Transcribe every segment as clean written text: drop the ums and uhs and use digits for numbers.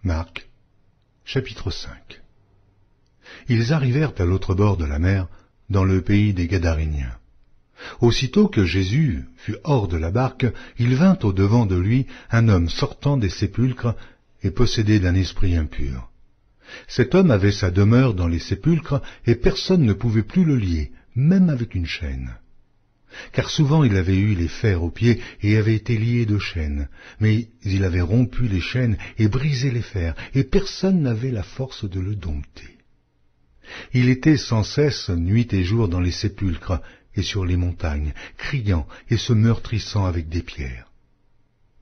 Marc, chapitre 5. Ils arrivèrent à l'autre bord de la mer, dans le pays des Gadaréniens. Aussitôt que Jésus fut hors de la barque, il vint au-devant de lui un homme sortant des sépulcres et possédé d'un esprit impur. Cet homme avait sa demeure dans les sépulcres, et personne ne pouvait plus le lier, même avec une chaîne. Car souvent il avait eu les fers aux pieds et avait été lié de chaînes, mais il avait rompu les chaînes et brisé les fers, et personne n'avait la force de le dompter. Il était sans cesse nuit et jour dans les sépulcres et sur les montagnes, criant et se meurtrissant avec des pierres.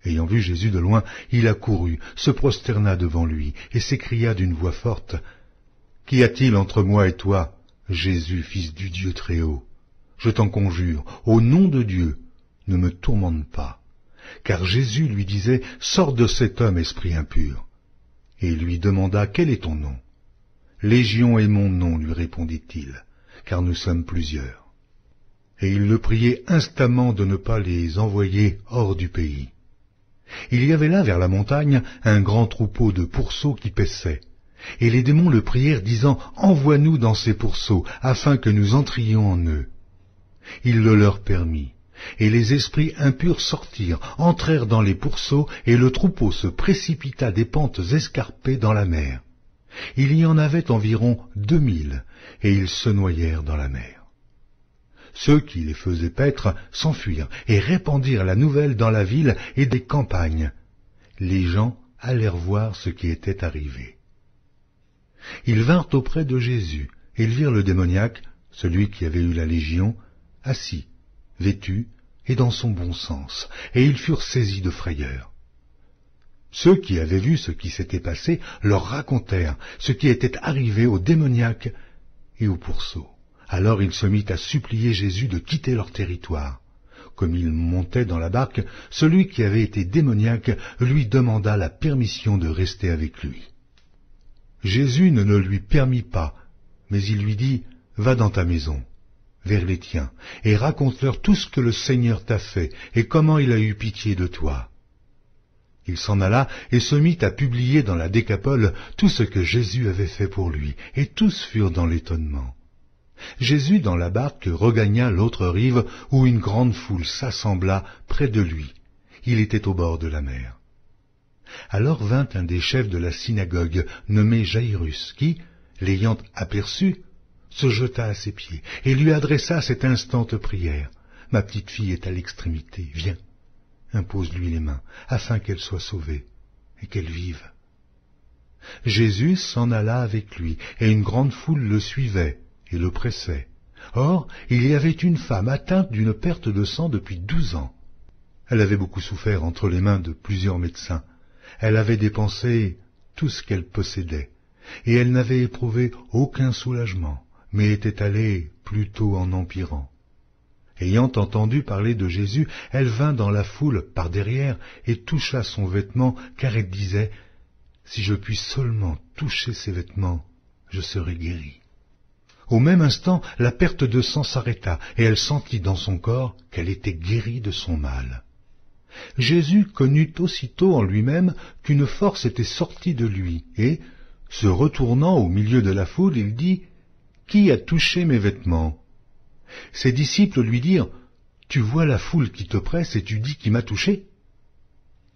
Ayant vu Jésus de loin, il accourut, se prosterna devant lui, et s'écria d'une voix forte, « Qu'y a-t-il entre moi et toi, Jésus, fils du Dieu Très-Haut ? Je t'en conjure, au nom de Dieu, ne me tourmente pas. » Car Jésus lui disait, « Sors de cet homme, esprit impur. » Et il lui demanda, « Quel est ton nom ?» « Légion est mon nom, lui répondit-il, car nous sommes plusieurs. » Et il le priait instamment de ne pas les envoyer hors du pays. Il y avait là, vers la montagne, un grand troupeau de pourceaux qui paissaient. Et les démons le prièrent, disant, « Envoie-nous dans ces pourceaux, afin que nous entrions en eux. » Il le leur permit. Et les esprits impurs sortirent, entrèrent dans les pourceaux, et le troupeau se précipita des pentes escarpées dans la mer. Il y en avait environ 2000, et ils se noyèrent dans la mer. Ceux qui les faisaient paître s'enfuirent et répandirent la nouvelle dans la ville et des campagnes. Les gens allèrent voir ce qui était arrivé. Ils vinrent auprès de Jésus, et ils virent le démoniaque, celui qui avait eu la légion, assis, vêtu et dans son bon sens, et ils furent saisis de frayeur. Ceux qui avaient vu ce qui s'était passé leur racontèrent ce qui était arrivé au démoniaque et au pourceau. Alors il se mit à supplier Jésus de quitter leur territoire. Comme il montait dans la barque, celui qui avait été démoniaque lui demanda la permission de rester avec lui. Jésus ne le lui permit pas, mais il lui dit, « Va dans ta maison, vers les tiens, et raconte-leur tout ce que le Seigneur t'a fait, et comment il a eu pitié de toi. » Il s'en alla et se mit à publier dans la Décapole tout ce que Jésus avait fait pour lui, et tous furent dans l'étonnement. Jésus, dans la barque, regagna l'autre rive, où une grande foule s'assembla près de lui. Il était au bord de la mer. Alors vint un des chefs de la synagogue, nommé Jaïrus, qui, l'ayant aperçu, se jeta à ses pieds, et lui adressa cette instante prière. « Ma petite fille est à l'extrémité, viens, impose-lui les mains, afin qu'elle soit sauvée, et qu'elle vive. » Jésus s'en alla avec lui, et une grande foule le suivait, et le pressait. Or, il y avait une femme atteinte d'une perte de sang depuis 12 ans. Elle avait beaucoup souffert entre les mains de plusieurs médecins. Elle avait dépensé tout ce qu'elle possédait, et elle n'avait éprouvé aucun soulagement, mais était allée plutôt en empirant. Ayant entendu parler de Jésus, elle vint dans la foule par derrière et toucha son vêtement, car elle disait, « Si je puis seulement toucher ses vêtements, je serai guérie. » Au même instant, la perte de sang s'arrêta, et elle sentit dans son corps qu'elle était guérie de son mal. Jésus connut aussitôt en lui-même qu'une force était sortie de lui, et, se retournant au milieu de la foule, il dit, « Qui a touché mes vêtements ?» Ses disciples lui dirent, « Tu vois la foule qui te presse et tu dis qui m'a touché ?»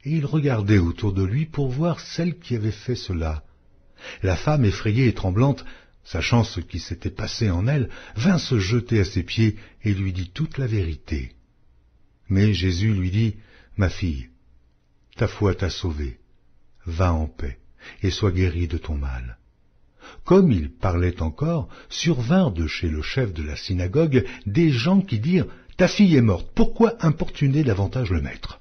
Et il regardait autour de lui pour voir celle qui avait fait cela. La femme, effrayée et tremblante, sachant ce qui s'était passé en elle, vint se jeter à ses pieds et lui dit toute la vérité. Mais Jésus lui dit, « Ma fille, ta foi t'a sauvée, va en paix et sois guérie de ton mal. » Comme il parlait encore, survinrent de chez le chef de la synagogue des gens qui dirent, « Ta fille est morte, pourquoi importuner davantage le maître ?»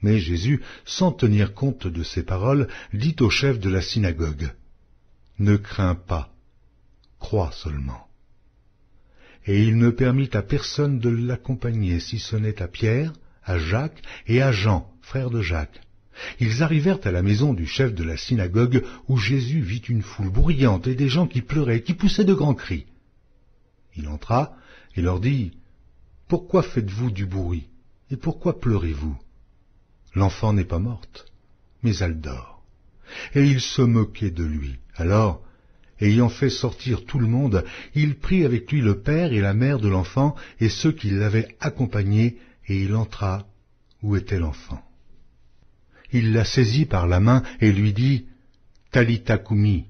Mais Jésus, sans tenir compte de ces paroles, dit au chef de la synagogue, « Ne crains pas, crois seulement. » Et il ne permit à personne de l'accompagner, si ce n'est à Pierre, à Jacques et à Jean, frère de Jacques. Ils arrivèrent à la maison du chef de la synagogue, où Jésus vit une foule bruyante et des gens qui pleuraient, qui poussaient de grands cris. Il entra et leur dit, « Pourquoi faites-vous du bruit, et pourquoi pleurez-vous ? L'enfant n'est pas morte, mais elle dort. » et ils se moquaient de lui. Alors, ayant fait sortir tout le monde, il prit avec lui le père et la mère de l'enfant et ceux qui l'avaient accompagné, et il entra où était l'enfant. Il la saisit par la main et lui dit « Talitha koumi »,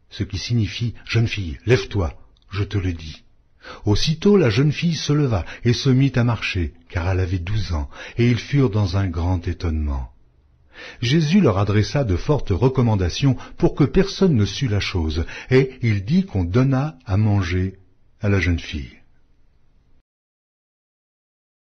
ce qui signifie « Jeune fille, lève-toi, je te le dis ». Aussitôt la jeune fille se leva et se mit à marcher, car elle avait 12 ans, et ils furent dans un grand étonnement. Jésus leur adressa de fortes recommandations pour que personne ne sût la chose, et il dit qu'on donnât à manger à la jeune fille.